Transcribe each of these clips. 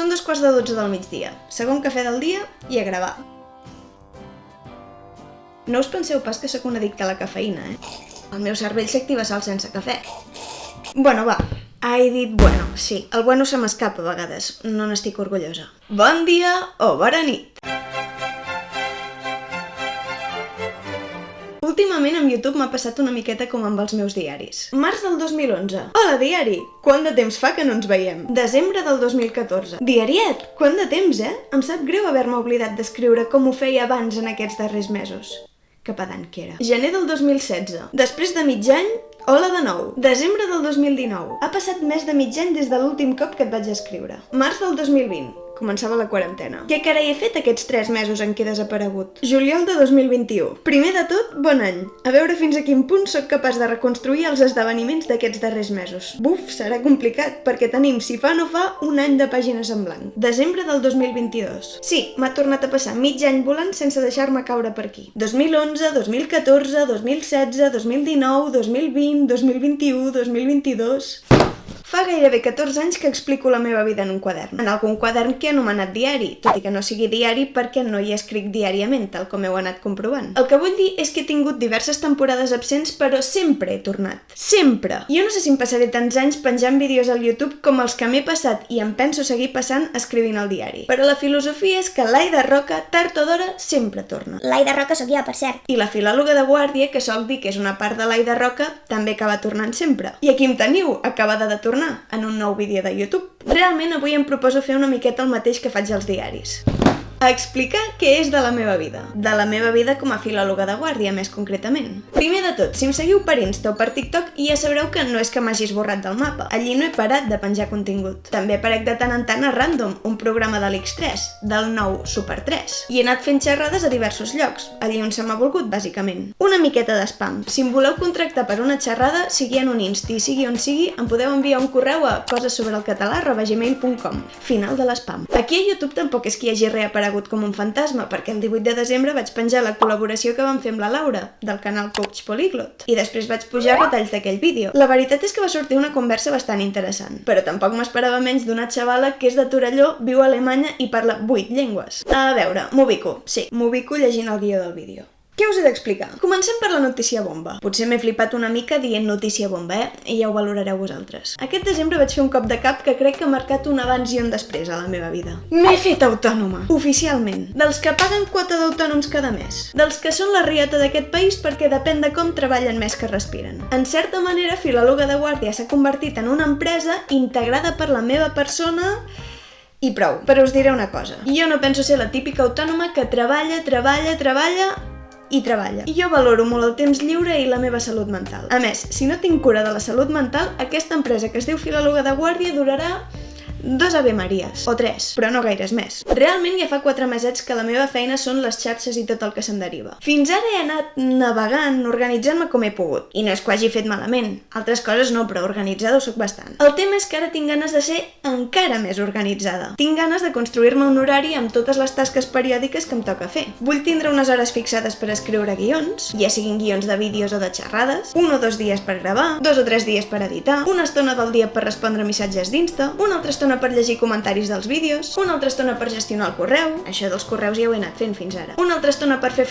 Són 2:45 del migdia, segon cafè del dia i a gravar. No us penseu pas que sóc un addicte a la cafeïna, El meu cervell s'activa sol sense cafè. Bueno, va. He dit bueno, sí. El bueno se m'escapa a vegades, no n'estic orgullosa. Bon dia o bona nit! Últimament amb YouTube m'ha passat una miqueta com amb els meus diaris. Març del 2011. Hola, diari! Quant de temps fa que no ens veiem? Desembre del 2014. Diariet! Quant de temps, Em sap greu haver-me oblidat d'escriure com ho feia abans en aquests darrers mesos. Que pedant que era. Gener del 2016. Després de mig any, hola de nou. Desembre del 2019. Ha passat més de mig any des de l'últim cop que et vaig escriure. Març del 2020. Començava la quarantena. Què carai he fet aquests 3 mesos en què he desaparegut? Juliol de 2021. Primer de tot, bon any. A veure fins a quin punt sóc capaç de reconstruir els esdeveniments d'aquests darrers mesos. Buf, serà complicat, perquè tenim, si fa no fa, un any de pàgines en blanc. Desembre del 2022. Sí, m'ha tornat a passar mig any volant sense deixar-me caure per aquí. 2011, 2014, 2016, 2019, 2020, 2021, 2022... Fa gairebé 14 anys que explico la meva vida en un quadern. En algun quadern que he anomenat diari, tot i que no sigui diari perquè no hi escric diàriament, tal com heu anat comprovant. El que vull dir és que he tingut diverses temporades absents, però sempre he tornat. Sempre! Jo no sé si em passaré tants anys penjant vídeos al YouTube com els que m'he passat i em penso seguir passant escrivint al diari. Però la filosofia és que l'Aida Roca, tard o d'hora, sempre torna. L'Aida Roca sóc jo, per cert. I la filòloga de guàrdia, que sol dir que és una part de l'Aida Roca, també acaba tornant sempre. I aquí em teniu, acabada de tornar en un nou vídeo de YouTube. Realment avui em proposo fer una miqueta el mateix que faig als diaris. A explicar què és de la meva vida. De la meva vida com a filòloga de guàrdia, més concretament. Primer de tot, si em seguiu per Insta o per TikTok, ja sabreu que no és que m'hagi esborrat del mapa. Allí no he parat de penjar contingut. També aparec de tant en tant a Random, un programa de l'X3, del nou Super 3. I he anat fent xerrades a diversos llocs, allí on se m'ha volgut, bàsicament. Una miqueta d'espam. Si em voleu contractar per una xerrada, sigui en un Insti, sigui on sigui, em podeu enviar un correu a cosesobreelcatalà@gmail.com. Final de l'espam. Aquí a YouTube tampoc és que hi hagi reaparegut com un fantasma, perquè el 18 de desembre vaig penjar la col·laboració que vam fer amb la Laura, del canal Coach Polyglot, i després vaig pujar retalls d'aquell vídeo. La veritat és que va sortir una conversa bastant interessant, però tampoc m'esperava menys d'una xavala que és de Torelló, viu a Alemanya i parla 8 llengües. A veure, m'ubico. Sí, m'ubico llegint el guió del vídeo. Què us he d'explicar? Comencem per la notícia bomba. Potser m'he flipat una mica dient notícia bomba, I ja ho valorareu vosaltres. Aquest desembre vaig fer un cop de cap que crec que ha marcat un abans i un després a la meva vida. M'he fet autònoma! Oficialment. Dels que paguen quota d'autònoms cada mes. Dels que són la riota d'aquest país perquè depèn de com treballen més que respiren. En certa manera, filòloga de guàrdia s'ha convertit en una empresa integrada per la meva persona... I prou. Però us diré una cosa. Jo no penso ser la típica autònoma que treballa i treballa. I jo valoro molt el temps lliure i la meva salut mental. A més, si no tinc cura de la salut mental, aquesta empresa que es diu filòloga de guàrdia durarà 2 Ave Maries, o 3, però no gaires més. Realment ja fa 4 mesets que la meva feina són les xarxes i tot el que se'n deriva. Fins ara he anat navegant, organitzant-me com he pogut. I no és que ho hagi fet malament. Altres coses no, però organitzada ho soc bastant. El tema és que ara tinc ganes de ser encara més organitzada. Tinc ganes de construir-me un horari amb totes les tasques periòdiques que em toca fer. Vull tindre unes hores fixades per escriure guions, ja siguin guions de vídeos o de xerrades, 1 o 2 dies per gravar, 2 o 3 dies per editar, una estona del dia per respondre missatges d'Insta, una altra estona per llegir comentaris dels vídeos, una altra estona per gestionar el correu, això dels correus ja ho he anat fent fins ara, una altra estona per fer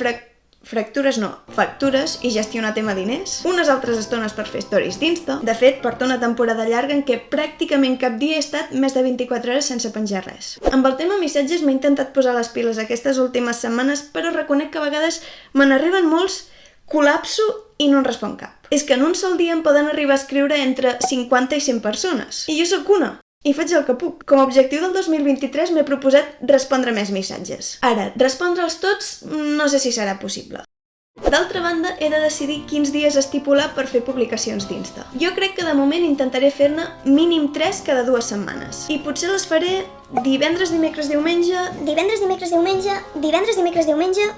factures i gestionar tema diners, unes altres estones per fer stories d'Insta. De fet, porto una temporada llarga en què pràcticament cap dia he estat més de 24 hores sense penjar res. Amb el tema missatges m'he intentat posar les piles aquestes últimes setmanes, però reconec que a vegades me n'arriben molts, col·lapso i no en respon cap. És que en un sol dia em poden arribar a escriure entre 50 i 100 persones, i jo sóc una. I faig el que puc. Com a objectiu del 2023 m'he proposat respondre més missatges. Ara, respondre'ls tots no sé si serà possible. D'altra banda, he de decidir quins dies estipular per fer publicacions d'Insta. Jo crec que de moment intentaré fer-ne mínim 3 cada 2 setmanes. I potser les faré divendres, dimecres, diumenge...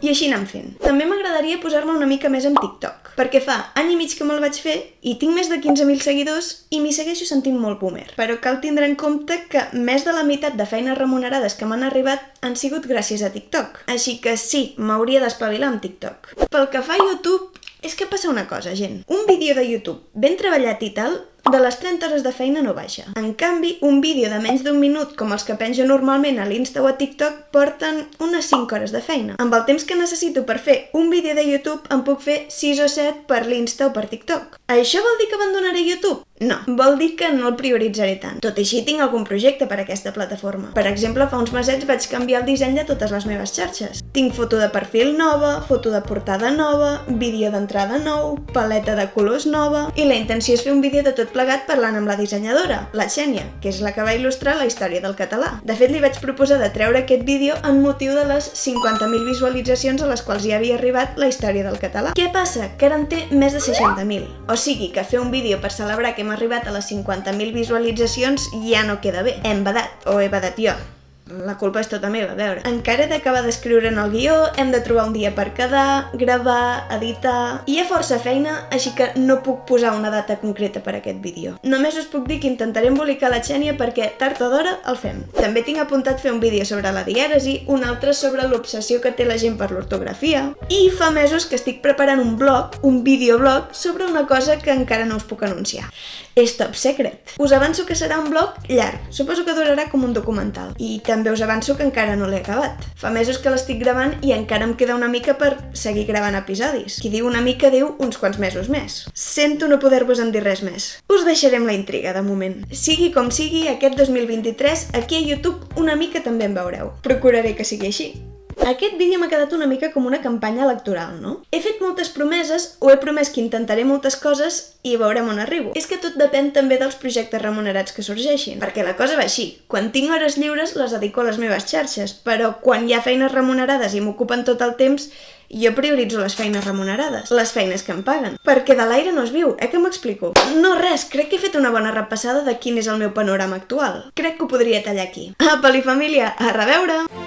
I així anem fent. També m'agradaria posar-me una mica més amb TikTok, perquè fa any i mig que me'l vaig fer i tinc més de 15.000 seguidors i m'hi segueixo sentint molt boomer. Però cal tindre en compte que més de la meitat de feines remunerades que m'han arribat han sigut gràcies a TikTok. Així que sí, m'hauria d'espavilar amb TikTok. Pel que fa a YouTube, és que passa una cosa, gent. Un vídeo de YouTube ben treballat i tal de les 30 hores de feina no baixa. En canvi, un vídeo de menys d'1 minut, com els que penjo normalment a l'Insta o a TikTok, porten unes 5 hores de feina. Amb el temps que necessito per fer un vídeo de YouTube, en puc fer 6 o 7 per l'Insta o per TikTok. Això vol dir que abandonaré YouTube? No, vol dir que no el prioritzaré tant. Tot i així tinc algun projecte per a aquesta plataforma. Per exemple, fa uns mesets vaig canviar el disseny de totes les meves xarxes. Tinc foto de perfil nova, foto de portada nova, vídeo d'entrada nou, paleta de colors nova, i la intenció és fer un vídeo de tot plegat parlant amb la dissenyadora, la Xènia, que és la que va il·lustrar la història del català. De fet, li vaig proposar de treure aquest vídeo en motiu de les 50.000 visualitzacions a les quals ja havia arribat la història del català. Què passa? Que ara en té més de 60.000. O sigui que fer un vídeo per celebrar que hem arribat a les 50.000 visualitzacions ja no queda bé. Hem badat, o he badat jo. La culpa és tota meva, a veure. Encara he d'acabar d'escriure en el guió, hem de trobar un dia per quedar, gravar, editar... Hi ha força feina, així que no puc posar una data concreta per a aquest vídeo. Només us puc dir que intentaré embolicar la Xènia perquè tard o d'hora el fem. També tinc apuntat fer un vídeo sobre la dièresi, un altre sobre l'obsessió que té la gent per l'ortografia, i fa mesos que estic preparant un blog, un videoblog, sobre una cosa que encara no us puc anunciar. És top secret. Us avanço que serà un blog llarg, suposo que durarà com un documental. I també us avanço que encara no l'he acabat. Fa mesos que l'estic gravant i encara em queda una mica per seguir gravant episodis. Qui diu una mica diu uns quants mesos més. Sento no poder-vos en dir res més. Us deixarem la intriga de moment. Sigui com sigui, aquest 2023 aquí a YouTube una mica també en veureu. Procuraré que sigui així. Aquest vídeo m'ha quedat una mica com una campanya electoral, no? He fet moltes promeses, o he promès que intentaré moltes coses i veurem on arribo. És que tot depèn també dels projectes remunerats que sorgeixin, perquè la cosa va així. Quan tinc hores lliures les dedico a les meves xarxes, però quan hi ha feines remunerades i m'ocupen tot el temps, jo prioritzo les feines remunerades, les feines que em paguen. Perquè de l'aire no es viu, que m'explico? No res, crec que he fet una bona repassada de quin és el meu panorama actual. Crec que ho podria tallar aquí. Apa, família, a reveure!